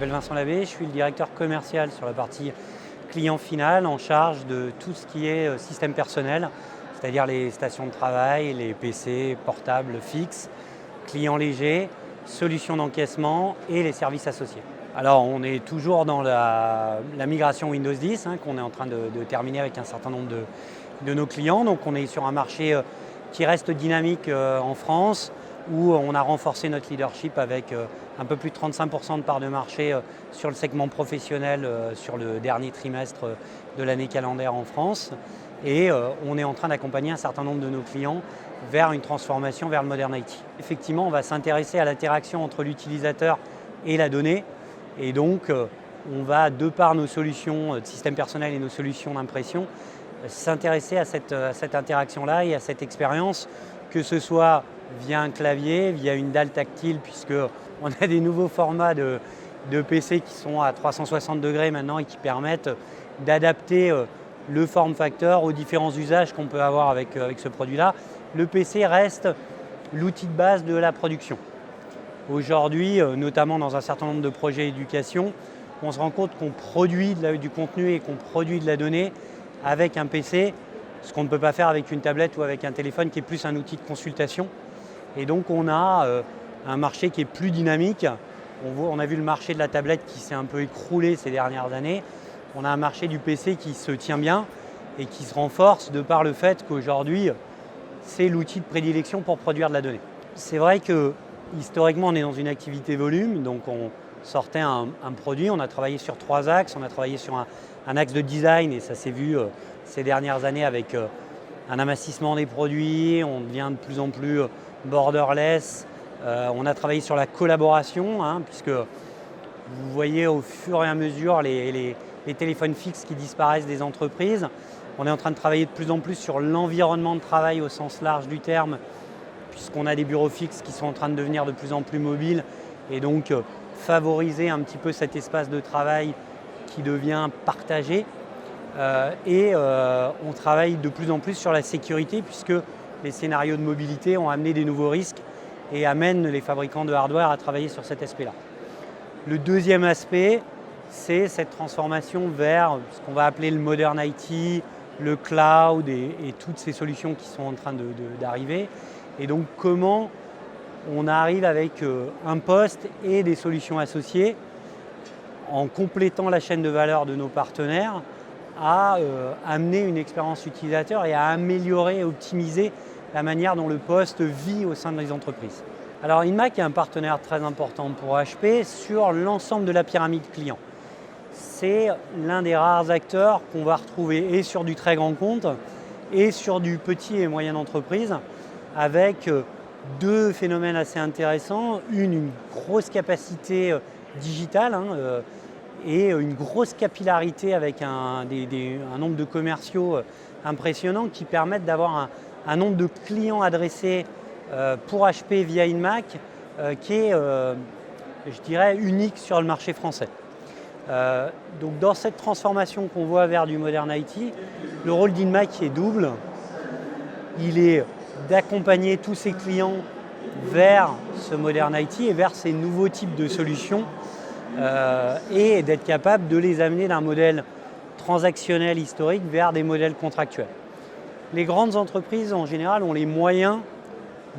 Je m'appelle Vincent Labbé, je suis le directeur commercial sur la partie client final en charge de tout ce qui est système personnel, c'est-à-dire les stations de travail, les PC portables fixes, clients légers, solutions d'encaissement et les services associés. Alors on est toujours dans la migration Windows 10 qu'on est en train de terminer avec un certain nombre de nos clients. Donc on est sur un marché qui reste dynamique en France, où on a renforcé notre leadership avec un peu plus de 35% de part de marché sur le segment professionnel sur le dernier trimestre de l'année calendaire en France. Et on est en train d'accompagner un certain nombre de nos clients vers une transformation vers le Modern IT. Effectivement, on va s'intéresser à l'interaction entre l'utilisateur et la donnée. Et donc, on va, de par nos solutions de système personnel et nos solutions d'impression, s'intéresser à cette interaction-là et à cette expérience, que ce soit via un clavier, via une dalle tactile, puisqu'on a des nouveaux formats de PC qui sont à 360 degrés maintenant et qui permettent d'adapter le form factor aux différents usages qu'on peut avoir avec ce produit-là. Le PC reste l'outil de base de la production. Aujourd'hui, notamment dans un certain nombre de projets éducation, on se rend compte qu'on produit du contenu et qu'on produit de la donnée avec un PC, ce qu'on ne peut pas faire avec une tablette ou avec un téléphone qui est plus un outil de consultation. Et donc on a un marché qui est plus dynamique. On a vu le marché de la tablette qui s'est un peu écroulé ces dernières années. On a un marché du PC qui se tient bien et qui se renforce de par le fait qu'aujourd'hui, c'est l'outil de prédilection pour produire de la donnée. C'est vrai que historiquement, on est dans une activité volume, donc on sortait un produit, on a travaillé sur 3 axes, on a travaillé sur un axe de design et ça s'est vu ces dernières années avec un amincissement des produits, on devient de plus en plus borderless, on a travaillé sur la collaboration, puisque vous voyez au fur et à mesure les téléphones fixes qui disparaissent des entreprises. On est en train de travailler de plus en plus sur l'environnement de travail au sens large du terme, puisqu'on a des bureaux fixes qui sont en train de devenir de plus en plus mobiles et donc favoriser un petit peu cet espace de travail qui devient partagé. On travaille de plus en plus sur la sécurité puisque les scénarios de mobilité ont amené des nouveaux risques et amènent les fabricants de hardware à travailler sur cet aspect-là. Le deuxième aspect, c'est cette transformation vers ce qu'on va appeler le Modern IT, le cloud et toutes ces solutions qui sont en train d'arriver. Et donc comment on arrive avec un poste et des solutions associées en complétant la chaîne de valeur de nos partenaires à amener une expérience utilisateur et à améliorer et optimiser la manière dont le poste vit au sein des entreprises. Alors Inmac est un partenaire très important pour HP sur l'ensemble de la pyramide client. C'est l'un des rares acteurs qu'on va retrouver et sur du très grand compte et sur du petit et moyen entreprise avec 2 phénomènes assez intéressants. Une grosse capacité digitale et une grosse capillarité avec un nombre de commerciaux impressionnant qui permettent d'avoir un nombre de clients adressés pour HP via Inmac qui est, je dirais, unique sur le marché français. Donc dans cette transformation qu'on voit vers du Modern IT, le rôle d'Inmac est double. Il est d'accompagner tous ses clients vers ce Modern IT et vers ces nouveaux types de solutions et d'être capable de les amener d'un modèle transactionnel historique vers des modèles contractuels. Les grandes entreprises, en général, ont les moyens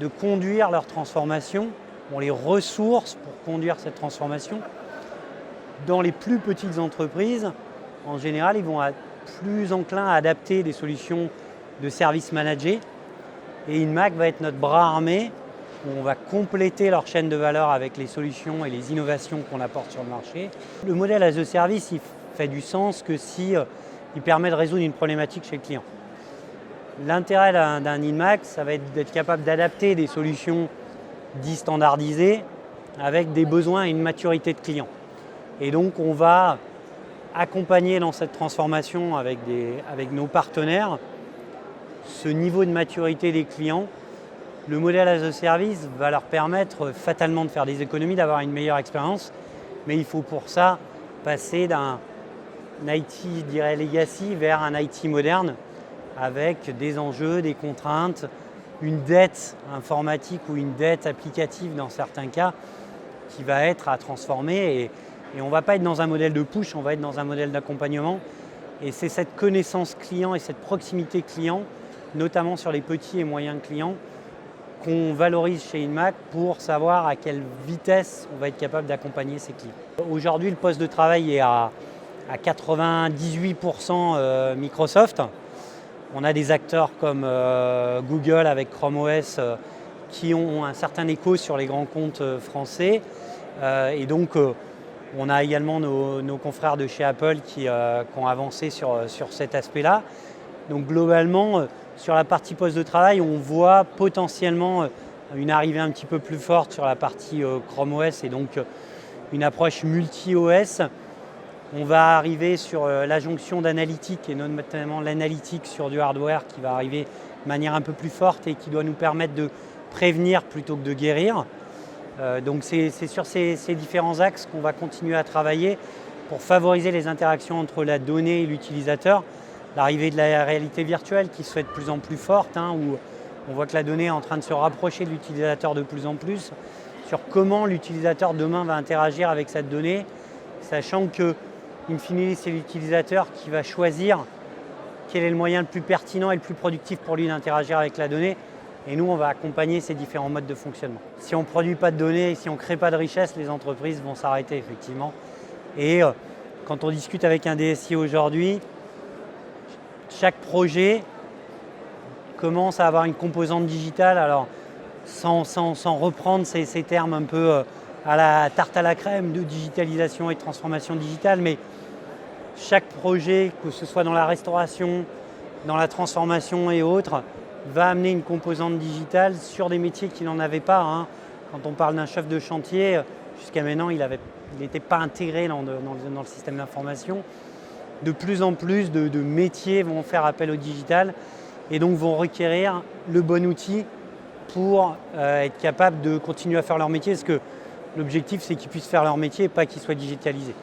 de conduire leur transformation, ont les ressources pour conduire cette transformation. Dans les plus petites entreprises, en général, ils vont être plus enclins à adapter des solutions de services managés. Et Inmac va être notre bras armé, où on va compléter leur chaîne de valeur avec les solutions et les innovations qu'on apporte sur le marché. Le modèle as a service, il fait du sens que si il permet de résoudre une problématique chez le client. L'intérêt d'un Inmac, ça va être d'être capable d'adapter des solutions dites standardisées avec des besoins et une maturité de client. Et donc on va accompagner dans cette transformation avec nos partenaires ce niveau de maturité des clients. Le modèle as a service va leur permettre fatalement de faire des économies, d'avoir une meilleure expérience, mais il faut pour ça passer d'un IT, je dirais, legacy vers un IT moderne avec des enjeux, des contraintes, une dette informatique ou une dette applicative dans certains cas qui va être à transformer Et on ne va pas être dans un modèle de push, on va être dans un modèle d'accompagnement. Et c'est cette connaissance client et cette proximité client, notamment sur les petits et moyens clients, qu'on valorise chez Inmac pour savoir à quelle vitesse on va être capable d'accompagner ces clients. Aujourd'hui, le poste de travail est à 98% Microsoft. On a des acteurs comme Google avec Chrome OS qui ont un certain écho sur les grands comptes français. Et donc, on a également nos confrères de chez Apple qui ont avancé sur cet aspect-là. Donc globalement, sur la partie poste de travail, on voit potentiellement une arrivée un petit peu plus forte sur la partie Chrome OS et donc une approche multi-OS. On va arriver sur la jonction d'analytique et notamment l'analytique sur du hardware qui va arriver de manière un peu plus forte et qui doit nous permettre de prévenir plutôt que de guérir. Donc c'est sur ces différents axes qu'on va continuer à travailler pour favoriser les interactions entre la donnée et l'utilisateur. L'arrivée de la réalité virtuelle qui se fait de plus en plus forte, où on voit que la donnée est en train de se rapprocher de l'utilisateur de plus en plus, sur comment l'utilisateur demain va interagir avec cette donnée, sachant que, in fine, c'est l'utilisateur qui va choisir quel est le moyen le plus pertinent et le plus productif pour lui d'interagir avec la donnée. Et nous, on va accompagner ces différents modes de fonctionnement. Si on ne produit pas de données, si on ne crée pas de richesse, les entreprises vont s'arrêter effectivement. Et quand on discute avec un DSI aujourd'hui, chaque projet commence à avoir une composante digitale. Alors, sans reprendre ces termes un peu à la tarte à la crème de digitalisation et de transformation digitale, mais chaque projet, que ce soit dans la restauration, dans la transformation et autres, va amener une composante digitale sur des métiers qui n'en avaient pas. Quand on parle d'un chef de chantier, jusqu'à maintenant, il n'était pas intégré dans le système d'information. De plus en plus de métiers vont faire appel au digital et donc vont requérir le bon outil pour être capable de continuer à faire leur métier, parce que l'objectif, c'est qu'ils puissent faire leur métier et pas qu'ils soient digitalisés.